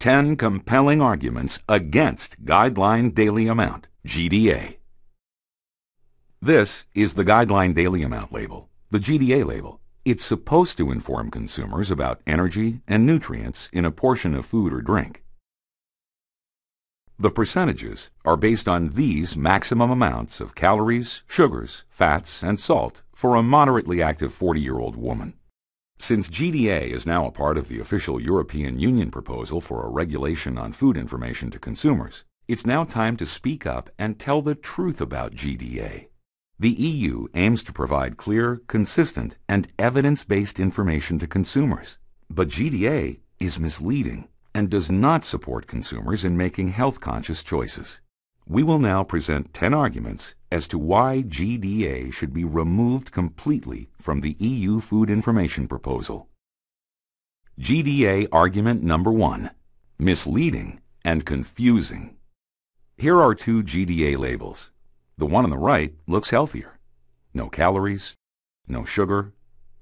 10 compelling arguments against Guideline Daily Amount, GDA. This is the Guideline Daily Amount label, the GDA label. It's supposed to inform consumers about energy and nutrients in a portion of food or drink. The percentages are based on these maximum amounts of calories, sugars, fats, and salt for a moderately active 40-year-old woman. Since GDA is now a part of the official European Union proposal for a regulation on food information to consumers, it's now time to speak up and tell the truth about GDA. The EU aims to provide clear, consistent, and evidence-based information to consumers. But GDA is misleading and does not support consumers in making health-conscious choices. We will now present 10 arguments as to why GDA should be removed completely from the EU food information proposal. GDA argument number 1: misleading and confusing. Here are 2 GDA labels. The one on the right looks healthier. No calories, no sugar.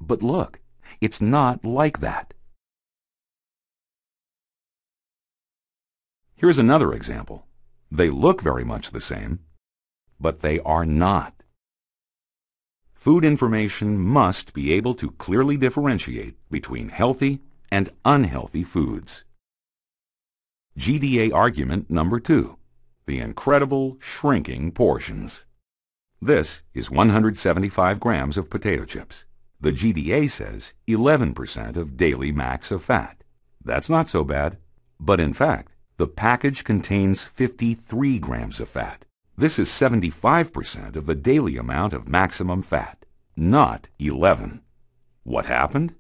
But look, it's not like that. Here's another example. They look very much the same, but they are not. Food information must be able to clearly differentiate between healthy and unhealthy foods. GDA argument number 2: the incredible shrinking portions. This is 175 grams of potato chips. The GDA says 11% of daily max of fat. That's not so bad, but in fact, the package contains 53 grams of fat. This is 75% of the daily amount of maximum fat, not 11. What happened?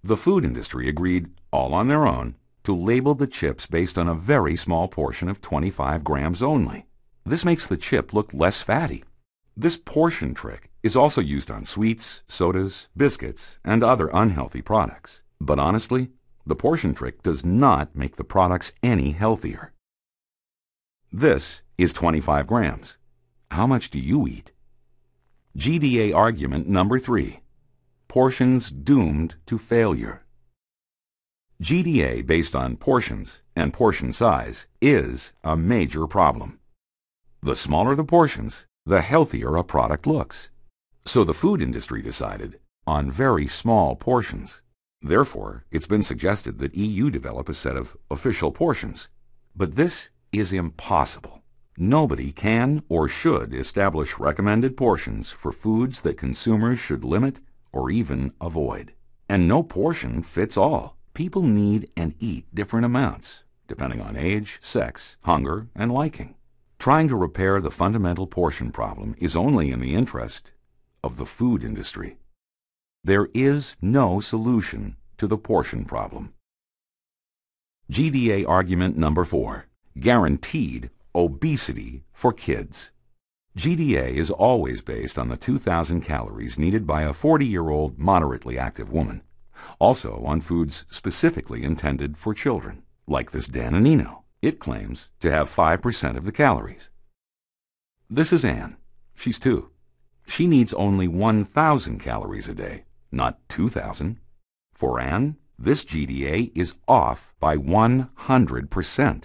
The food industry agreed, all on their own, to label the chips based on a very small portion of 25 grams only. This makes the chip look less fatty. This portion trick is also used on sweets, sodas, biscuits, and other unhealthy products. But honestly, the portion trick does not make the products any healthier. This is 25 grams. How much do you eat? GDA argument number 3: portions doomed to failure. GDA based on portions and portion size is a major problem. The smaller the portions, the healthier a product looks. So the food industry decided on very small portions. Therefore, it's been suggested that EU develop a set of official portions. But this is impossible. Nobody can or should establish recommended portions for foods that consumers should limit or even avoid. And no portion fits all. People need and eat different amounts, depending on age, sex, hunger, and liking. Trying to repair the fundamental portion problem is only in the interest of the food industry. There is no solution to the portion problem. GDA argument number 4: guaranteed obesity for kids. GDA is always based on the 2,000 calories needed by a 40-year-old moderately active woman. Also on foods specifically intended for children, like this Danonino. It claims to have 5% of the calories. This is Anne. She's 2. She needs only 1,000 calories a day, not 2,000. For Anne, this GDA is off by 100%.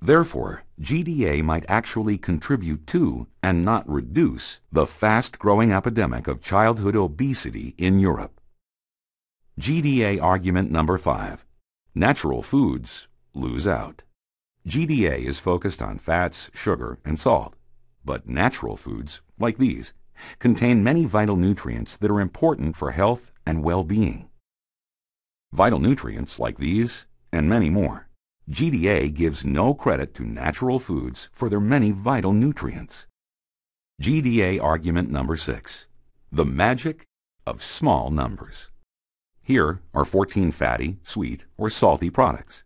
Therefore, GDA might actually contribute to, and not reduce, the fast-growing epidemic of childhood obesity in Europe. GDA argument number 5: natural foods lose out. GDA is focused on fats, sugar, and salt. But natural foods, like these, contain many vital nutrients that are important for health and well-being. Vital nutrients like these, and many more. GDA gives no credit to natural foods for their many vital nutrients. GDA argument number 6: the magic of small numbers. Here are 14 fatty, sweet, or salty products.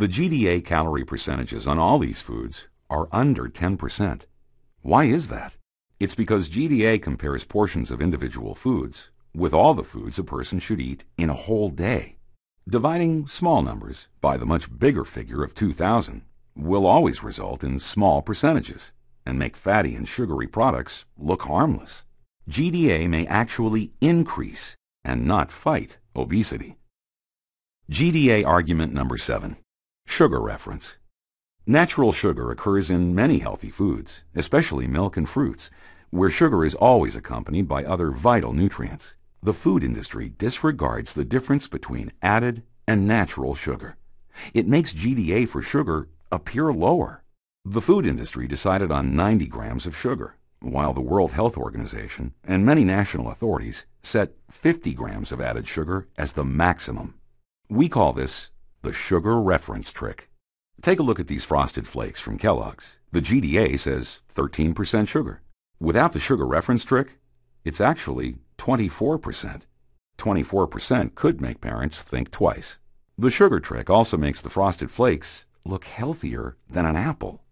The GDA calorie percentages on all these foods are under 10%. Why is that? It's because GDA compares portions of individual foods with all the foods a person should eat in a whole day. Dividing small numbers by the much bigger figure of 2,000 will always result in small percentages and make fatty and sugary products look harmless. GDA may actually increase and not fight obesity. GDA argument number 7: Sugar reference. Natural sugar occurs in many healthy foods, especially milk and fruits, where sugar is always accompanied by other vital nutrients. The food industry disregards the difference between added and natural sugar. It makes GDA for sugar appear lower. The food industry decided on 90 grams of sugar, while the World Health Organization and many national authorities set 50 grams of added sugar as the maximum. We call this the sugar reference trick. Take a look at these Frosted Flakes from Kellogg's. The GDA says 13% sugar. Without the sugar reference trick, it's actually 24%. 24% could make parents think twice. The sugar trick also makes the Frosted Flakes look healthier than an apple.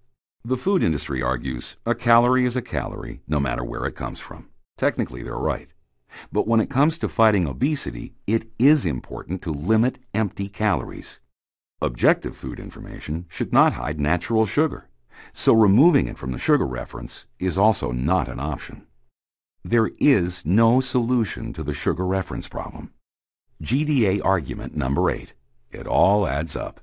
The food industry argues a calorie is a calorie no matter where it comes from. Technically, they're right. But when it comes to fighting obesity, it is important to limit empty calories. Objective food information should not hide natural sugar, so removing it from the sugar reference is also not an option. There is no solution to the sugar reference problem. GDA argument number 8. It all adds up.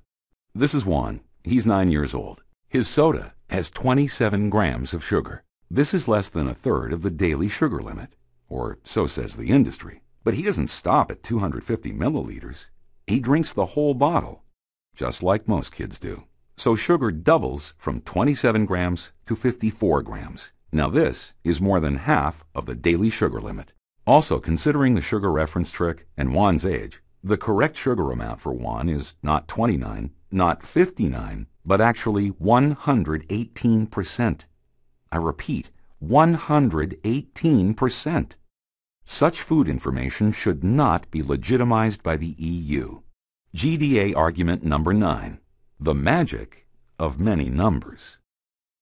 This is Juan. He's 9 years old. His soda has 27 grams of sugar. This is less than a third of the daily sugar limit, or so says the industry. But he doesn't stop at 250 milliliters. He drinks the whole bottle, just like most kids do. So sugar doubles from 27 grams to 54 grams. Now this is more than half of the daily sugar limit. Also, considering the sugar reference trick and Juan's age, the correct sugar amount for Juan is not 29, not 59, but actually 118%. I repeat, 118%. Such food information should not be legitimized by the EU. GDA argument number 9. The magic of many numbers.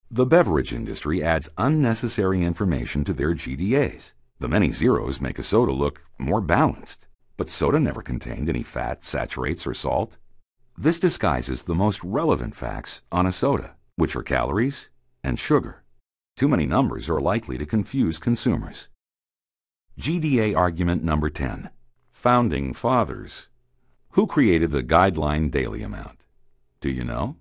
The beverage industry adds unnecessary information to their GDAs. The many zeros make a soda look more balanced, but soda never contained any fat, saturates, or salt. This disguises the most relevant facts on a soda, which are calories and sugar. Too many numbers are likely to confuse consumers. GDA argument number 10. Founding Fathers. Who created the guideline daily amount? Do you know?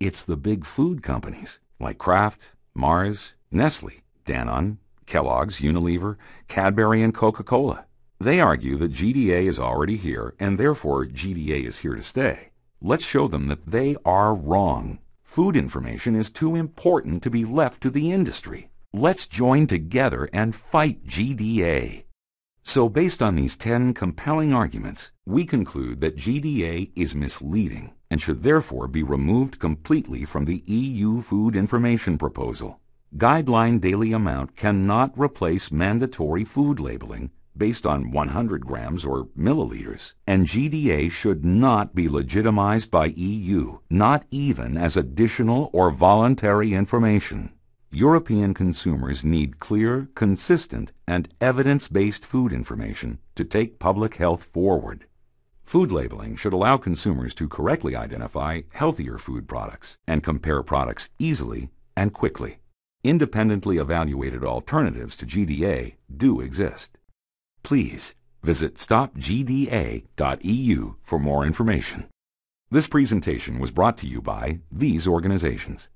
It's the big food companies like Kraft, Mars, Nestle, Danone, Kellogg's, Unilever, Cadbury, and Coca-Cola. They argue that GDA is already here and therefore GDA is here to stay. Let's show them that they are wrong. Food information is too important to be left to the industry. Let's join together and fight GDA. So based on these 10 compelling arguments, we conclude that GDA is misleading and should therefore be removed completely from the EU food information proposal. Guideline daily amount cannot replace mandatory food labeling based on 100 grams or milliliters, and GDA should not be legitimized by EU, not even as additional or voluntary information. European consumers need clear, consistent, and evidence-based food information to take public health forward. Food labeling should allow consumers to correctly identify healthier food products and compare products easily and quickly. Independently evaluated alternatives to GDA do exist. Please visit stopGDA.eu for more information. This presentation was brought to you by these organizations: